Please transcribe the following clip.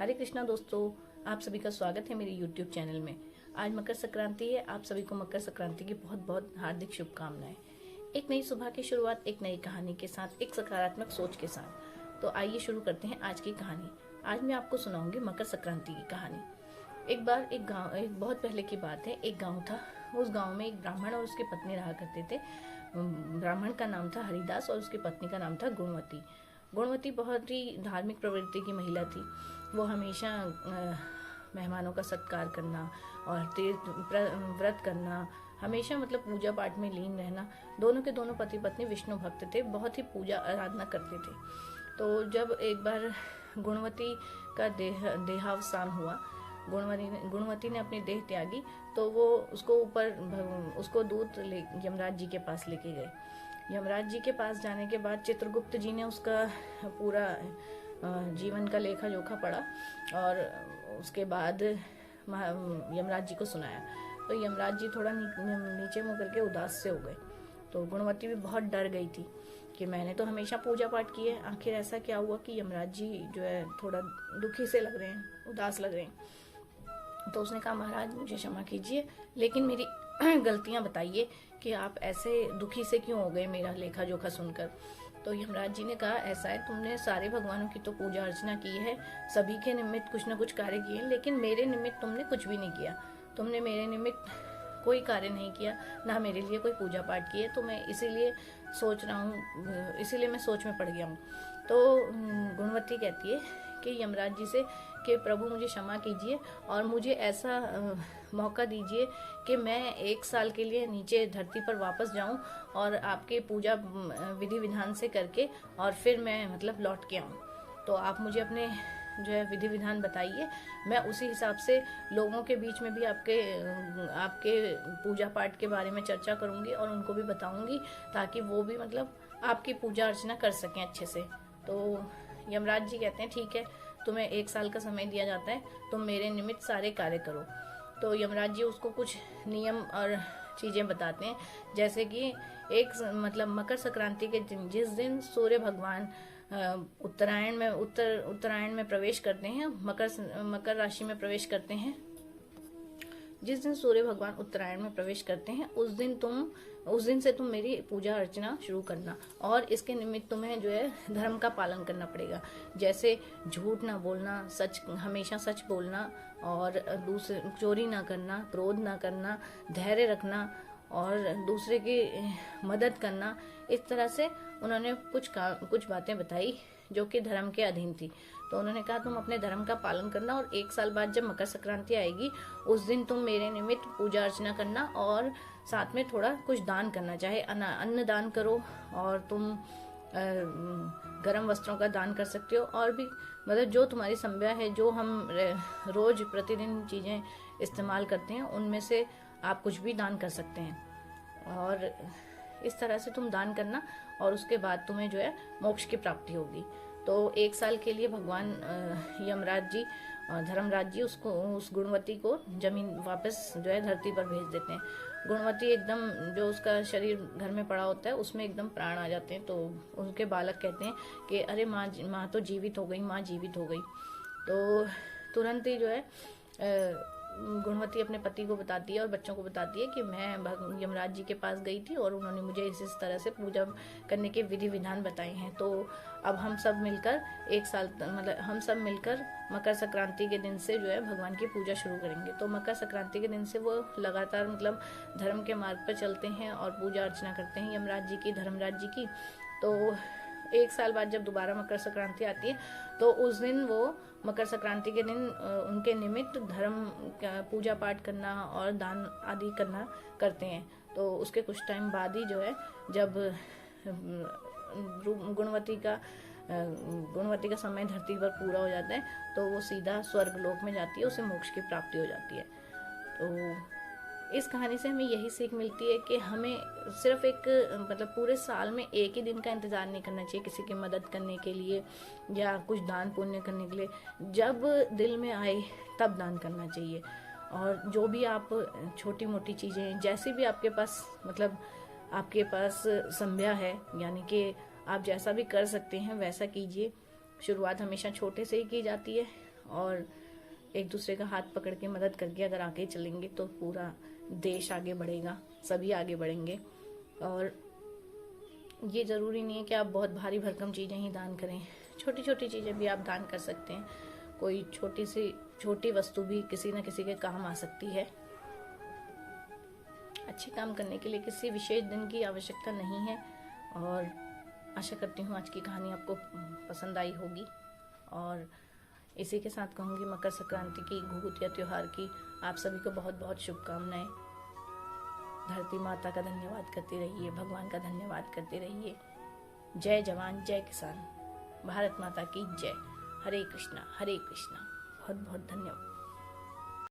हरे कृष्णा दोस्तों, आप सभी का स्वागत है मेरे YouTube चैनल में। आज मकर संक्रांति है। आप सभी को मकर संक्रांति की बहुत बहुत हार्दिक शुभकामनाएं। एक नई सुबह की शुरुआत एक नई कहानी के साथ, एक सकारात्मक सोच के साथ। तो आइए शुरू करते हैं आज की कहानी। आज मैं आपको सुनाऊंगी मकर संक्रांति की कहानी। एक बार एक बहुत पहले की बात है, एक गाँव था। उस गाँव में एक ब्राह्मण और उसकी पत्नी रहा करते थे। ब्राह्मण का नाम था हरिदास और उसकी पत्नी का नाम था गुणवती। गुणवती बहुत ही धार्मिक प्रवृत्ति की महिला थी। वो हमेशा मेहमानों का सत्कार करना और तीर्थ व्रत करना, हमेशा मतलब पूजा पाठ में लीन रहना। दोनों के दोनों पति पत्नी विष्णु भक्त थे, बहुत ही पूजा आराधना करते थे। तो जब एक बार गुणवती का देहावसान हुआ, गुणवती ने अपनी देह त्यागी, तो वो उसको दूत यमराज जी के पास लेके गए। यमराज जी के पास जाने के बाद चित्रगुप्त जी ने उसका पूरा जीवन का लेखा जोखा पढ़ा और उसके बाद यमराज जी को सुनाया। तो यमराज जी थोड़ा नीचे मुँह करके उदास से हो गए। तो गुणवती भी बहुत डर गई थी कि मैंने तो हमेशा पूजा पाठ की है, आखिर ऐसा क्या हुआ कि यमराज जी जो है थोड़ा दुखी से लग रहे हैं, उदास लग रहे हैं। तो उसने कहा, महाराज मुझे क्षमा कीजिए, लेकिन मेरी गलतियां बताइए कि आप ऐसे दुखी से क्यों हो गए मेरा लेखा जोखा सुनकर। तो यमराज जी ने कहा, ऐसा है, तुमने सारे भगवानों की तो पूजा अर्चना की है, सभी के निमित्त कुछ न कुछ कार्य किए, लेकिन मेरे निमित्त तुमने कुछ भी नहीं किया। तुमने मेरे निमित्त कोई कार्य नहीं किया, ना मेरे लिए कोई पूजा पाठ की है। तो मैं इसीलिए सोच रहा हूँ, इसीलिए मैं सोच में पड़ गया हूँ। तो गुणवती कहती है कि यमराज जी से कि प्रभु मुझे क्षमा कीजिए और मुझे ऐसा मौका दीजिए कि मैं 1 साल के लिए नीचे धरती पर वापस जाऊं और आपके पूजा विधि विधान से करके और फिर मैं मतलब लौट के आऊं। तो आप मुझे अपने जो है विधि विधान बताइए, मैं उसी हिसाब से लोगों के बीच में भी आपके पूजा पाठ के बारे में चर्चा करूंगी और उनको भी बताऊंगी, ताकि वो भी मतलब आपकी पूजा अर्चना कर सकें अच्छे से। तो यमराज जी कहते हैं, ठीक है, तुम्हें 1 साल का समय दिया जाता है, तुम मेरे निमित्त सारे कार्य करो। तो यमराज जी उसको कुछ नियम और चीज़ें बताते हैं, जैसे कि मतलब मकर संक्रांति के दिन, जिस दिन सूर्य भगवान उत्तरायण में प्रवेश करते हैं, मकर राशि में प्रवेश करते हैं, जिस दिन सूर्य भगवान उत्तरायण में प्रवेश करते हैं, उस दिन से तुम मेरी पूजा अर्चना शुरू करना। और इसके निमित्त तुम्हें जो है धर्म का पालन करना पड़ेगा, जैसे झूठ ना बोलना, हमेशा सच बोलना, और दूसरे चोरी ना करना, क्रोध ना करना, धैर्य रखना और दूसरे की मदद करना। इस तरह से उन्होंने कुछ बातें बताई जो कि धर्म के अधीन थी। तो उन्होंने कहा, तुम अपने धर्म का पालन करना और 1 साल बाद जब मकर संक्रांति आएगी, उस दिन तुम मेरे निमित्त पूजा अर्चना करना और साथ में थोड़ा कुछ दान करना, चाहे अन्न दान करो और तुम गर्म वस्त्रों का दान कर सकते हो, और भी मतलब जो तुम्हारी संज्ञा है, जो हम रोज प्रतिदिन चीजें इस्तेमाल करते हैं, उनमें से आप कुछ भी दान कर सकते हैं। और इस तरह से तुम दान करना और उसके बाद तुम्हें जो है मोक्ष की प्राप्ति होगी। तो 1 साल के लिए भगवान यमराज जी और धर्मराज जी उस गुणवती को जमीन वापस जो है धरती पर भेज देते हैं। गुणवती एकदम, जो उसका शरीर घर में पड़ा होता है उसमें एकदम प्राण आ जाते हैं। तो उनके बालक कहते हैं कि अरे माँ तो जीवित हो गई, माँ जीवित हो गई। तो तुरंत ही जो है गुणवती अपने पति को बताती है और बच्चों को बताती है कि मैं यमराज जी के पास गई थी और उन्होंने मुझे इस तरह से पूजा करने के विधि विधान बताए हैं। तो अब हम सब मिलकर 1 साल मतलब हम सब मिलकर मकर संक्रांति के दिन से जो है भगवान की पूजा शुरू करेंगे। तो मकर संक्रांति के दिन से वो लगातार मतलब धर्म के मार्ग पर चलते हैं और पूजा अर्चना करते हैं यमराज जी की, धर्मराज जी की। तो 1 साल बाद जब दोबारा मकर संक्रांति आती है, तो उस दिन वो मकर संक्रांति के दिन उनके निमित्त धर्म पूजा पाठ करना और दान आदि करते हैं। तो उसके कुछ टाइम बाद ही जो है, जब गुणवती का समय धरती पर पूरा हो जाता है, तो वो सीधा स्वर्ग लोक में जाती है, उसे मोक्ष की प्राप्ति हो जाती है। तो इस कहानी से हमें यही सीख मिलती है कि हमें सिर्फ मतलब पूरे साल में एक ही दिन का इंतज़ार नहीं करना चाहिए किसी की मदद करने के लिए या कुछ दान पुण्य करने के लिए। जब दिल में आए तब दान करना चाहिए। और जो भी आप छोटी मोटी चीज़ें, जैसी भी आपके पास मतलब आपके पास संज्ञा है, यानी कि आप जैसा भी कर सकते हैं वैसा कीजिए। शुरुआत हमेशा छोटे से ही की जाती है और एक दूसरे का हाथ पकड़ के मदद करके अगर आगे चलेंगे तो पूरा देश आगे बढ़ेगा, सभी आगे बढ़ेंगे। और ये ज़रूरी नहीं है कि आप बहुत भारी भरकम चीज़ें ही दान करें, छोटी छोटी चीज़ें भी आप दान कर सकते हैं। कोई छोटी सी छोटी वस्तु भी किसी न किसी के काम आ सकती है। अच्छे काम करने के लिए किसी विशेष दिन की आवश्यकता नहीं है। और आशा करती हूँ आज की कहानी आपको पसंद आई होगी। और इसी के साथ कहूँगी मकर संक्रांति की, घुघुतिया त्योहार की आप सभी को बहुत बहुत शुभकामनाएं। धरती माता का धन्यवाद करते रहिए, भगवान का धन्यवाद करते रहिए। जय जवान जय किसान, भारत माता की जय। हरे कृष्णा हरे कृष्णा। बहुत बहुत धन्यवाद।